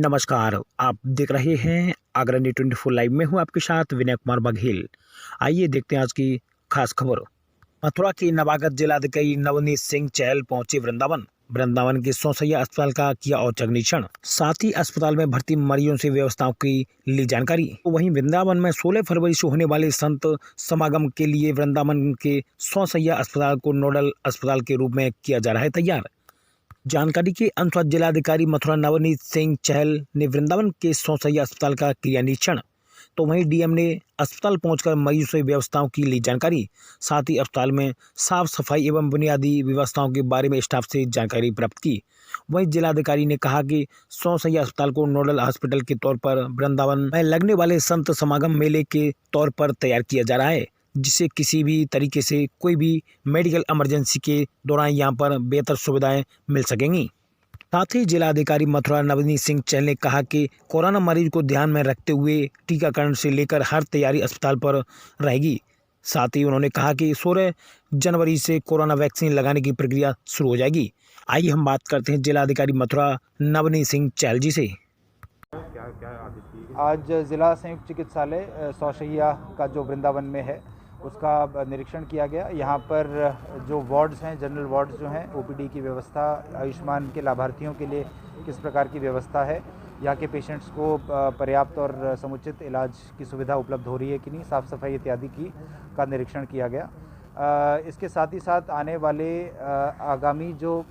नमस्कार, आप देख रहे हैं अग्रणी 24 लाइव में हूँ आपके साथ विनय कुमार बघेल। आइए देखते हैं आज की खास खबर। मथुरा के नवागत जिलाधिकारी नवनीत सिंह चहल पहुंचे वृंदावन। वृंदावन के सौसैया अस्पताल का किया औचक निरीक्षण, साथ ही अस्पताल में भर्ती मरीजों से व्यवस्थाओं की ली जानकारी। वहीं वृंदावन में 16 फरवरी से होने वाले संत समागम के लिए वृंदावन के सौसैया अस्पताल को नोडल अस्पताल के रूप में किया जा रहा है तैयार। जानकारी के अनुसार जिलाधिकारी मथुरा नवनीत सिंह चहल ने वृंदावन के सौसैया अस्पताल का किया निरीक्षण, तो वहीं डीएम ने अस्पताल पहुंचकर मरीजों से व्यवस्थाओं की ली जानकारी। साथ ही अस्पताल में साफ सफाई एवं बुनियादी व्यवस्थाओं के बारे में स्टाफ से जानकारी प्राप्त की। वहीं जिलाधिकारी ने कहा कि सौसैया अस्पताल को नोडल हॉस्पिटल के तौर पर वृंदावन में लगने वाले संत समागम मेले के तौर पर तैयार किया जा रहा है, जिससे किसी भी तरीके से कोई भी मेडिकल इमरजेंसी के दौरान यहां पर बेहतर सुविधाएं मिल सकेंगी। साथ ही जिलाधिकारी मथुरा नवनीत सिंह चहल ने कहा कि कोरोना मरीज को ध्यान में रखते हुए टीकाकरण से लेकर हर तैयारी अस्पताल पर रहेगी। साथ ही उन्होंने कहा कि 16 जनवरी से कोरोना वैक्सीन लगाने की प्रक्रिया शुरू हो जाएगी। आइए हम बात करते हैं जिलाधिकारी मथुरा नवनीत सिंह चहल जी से। आज ज़िला संयुक्त चिकित्सालय सौसैया का जो वृंदावन में है उसका निरीक्षण किया गया। यहाँ पर जो वार्ड्स हैं, जनरल वार्ड्स जो हैं, ओपीडी की व्यवस्था, आयुष्मान के लाभार्थियों के लिए किस प्रकार की व्यवस्था है, यहाँ के पेशेंट्स को पर्याप्त और समुचित इलाज की सुविधा उपलब्ध हो रही है कि नहीं, साफ़ सफाई इत्यादि का निरीक्षण किया गया। इसके साथ ही साथ आने वाले आगामी जो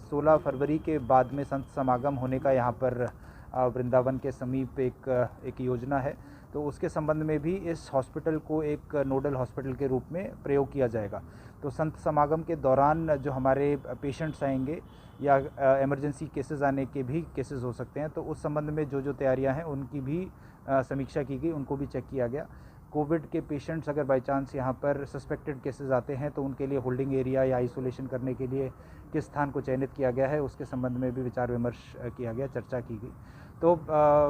16 फरवरी के बाद में संत समागम होने का यहाँ पर वृंदावन के समीप एक योजना है, तो उसके संबंध में भी इस हॉस्पिटल को एक नोडल हॉस्पिटल के रूप में प्रयोग किया जाएगा। तो संत समागम के दौरान जो हमारे पेशेंट्स आएंगे या इमरजेंसी केसेस आने के भी केसेस हो सकते हैं, तो उस संबंध में जो तैयारियां हैं उनकी भी समीक्षा की गई, उनको भी चेक किया गया। कोविड के पेशेंट्स अगर बाई चांस यहाँ पर सस्पेक्टेड केसेस आते हैं तो उनके लिए होल्डिंग एरिया या आइसोलेशन करने के लिए किस स्थान को चयनित किया गया है, उसके संबंध में भी विचार विमर्श किया गया, चर्चा की गई। तो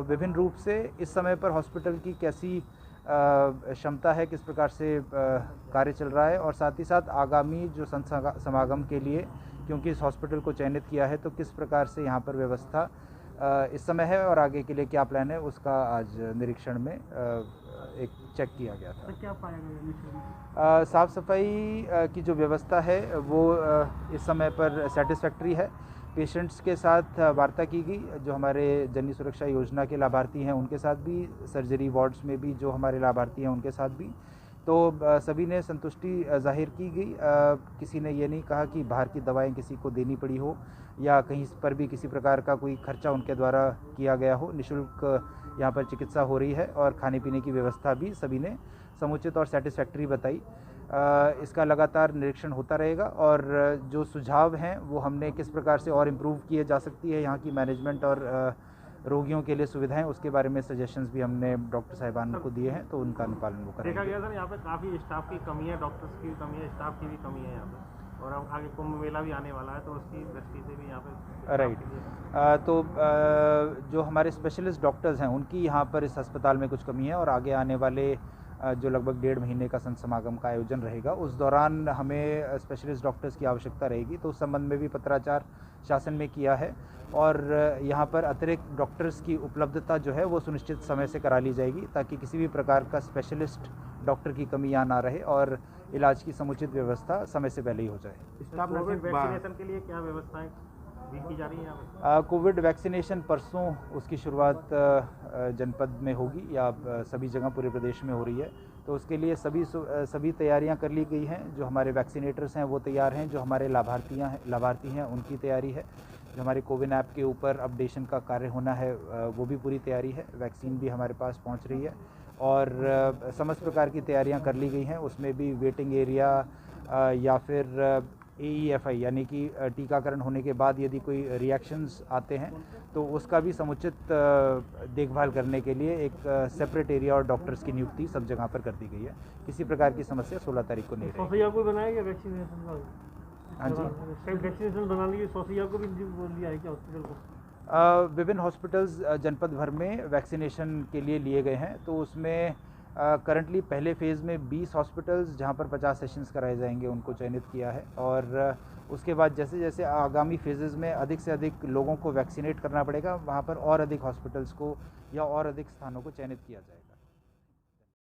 विभिन्न रूप से इस समय पर हॉस्पिटल की कैसी क्षमता है, किस प्रकार से कार्य चल रहा है, और साथ ही साथ आगामी जो संत समागम के लिए क्योंकि इस हॉस्पिटल को चयनित किया है तो किस प्रकार से यहाँ पर व्यवस्था इस समय है और आगे के लिए क्या प्लान है, उसका आज निरीक्षण में एक चेक किया गया था। तो क्या पाया गया? साफ़ सफाई की जो व्यवस्था है वो इस समय पर सेटिस्फैक्ट्री है। पेशेंट्स के साथ वार्ता की गई, जो हमारे जननी सुरक्षा योजना के लाभार्थी हैं उनके साथ भी, सर्जरी वार्ड्स में भी जो हमारे लाभार्थी हैं उनके साथ भी, तो सभी ने संतुष्टि जाहिर की गई। किसी ने ये नहीं कहा कि बाहर की दवाएं किसी को देनी पड़ी हो या कहीं पर भी किसी प्रकार का कोई खर्चा उनके द्वारा किया गया हो। निःशुल्क यहाँ पर चिकित्सा हो रही है और खाने पीने की व्यवस्था भी सभी ने समुचित और सेटिस्फैक्ट्री बताई। इसका लगातार निरीक्षण होता रहेगा और जो सुझाव हैं वो हमने किस प्रकार से और इम्प्रूव किए जा सकती है यहाँ की मैनेजमेंट और रोगियों के लिए सुविधाएं, उसके बारे में सजेशंस भी हमने डॉक्टर साहिबान को दिए हैं, तो उनका अनुपालन वो करेंगे। देखा गया था यहाँ पे काफ़ी स्टाफ की कमी है, डॉक्टर्स की कमी है, स्टाफ की भी कमी है यहाँ पे, और अब आगे कुंभ मेला भी आने वाला है तो उसकी दृष्टि से भी यहाँ पे राइट। तो जो हमारे स्पेशलिस्ट डॉक्टर्स हैं उनकी यहाँ पर इस अस्पताल में कुछ कमी है और आगे आने वाले जो लगभग 1.5 महीने का संत समागम का आयोजन रहेगा उस दौरान हमें स्पेशलिस्ट डॉक्टर्स की आवश्यकता रहेगी, तो उस संबंध में भी पत्राचार शासन में किया है और यहाँ पर अतिरिक्त डॉक्टर्स की उपलब्धता जो है वो सुनिश्चित समय से करा ली जाएगी ताकि किसी भी प्रकार का स्पेशलिस्ट डॉक्टर की कमी यहाँ ना रहे और इलाज की समुचित व्यवस्था समय से पहले ही हो जाए। वैक्सीनेशन के लिए क्या व्यवस्थाएं की जा रही हैं? कोविड वैक्सीनेशन परसों उसकी शुरुआत जनपद में होगी या सभी जगह पूरे प्रदेश में हो रही है, तो उसके लिए सभी तैयारियां कर ली गई हैं। जो हमारे वैक्सीनेटर्स हैं वो तैयार हैं, जो हमारे लाभार्थी हैं उनकी तैयारी है, जो हमारे कोविन ऐप के ऊपर अपडेशन का कार्य होना है वो भी पूरी तैयारी है, वैक्सीन भी हमारे पास पहुंच रही है और समस्त प्रकार की तैयारियां कर ली गई हैं। उसमें भी वेटिंग एरिया या फिर AEFI यानी कि टीकाकरण होने के बाद यदि कोई रिएक्शंस आते हैं तो उसका भी समुचित देखभाल करने के लिए एक सेपरेट एरिया और डॉक्टर्स की नियुक्ति सब जगह पर कर दी गई है। किसी प्रकार की समस्या 16 तारीख को नहीं रहेगी। सौसैया को बनाया गया वैक्सीनेशन का? हाँ जी, वैक्सीनेशन बनाने के सौसैया को भी लिया है क्या हॉस्पिटल को? विभिन्न हॉस्पिटल्स जनपद भर में वैक्सीनेशन के लिए लिए गए हैं, तो उसमें करंटली पहले फ़ेज़ में 20 हॉस्पिटल्स जहां पर 50 सेशंस कराए जाएंगे उनको चयनित किया है और उसके बाद जैसे जैसे आगामी फेजेस में अधिक से अधिक लोगों को वैक्सीनेट करना पड़ेगा, वहां पर और अधिक हॉस्पिटल्स को या और अधिक स्थानों को चयनित किया जाएगा।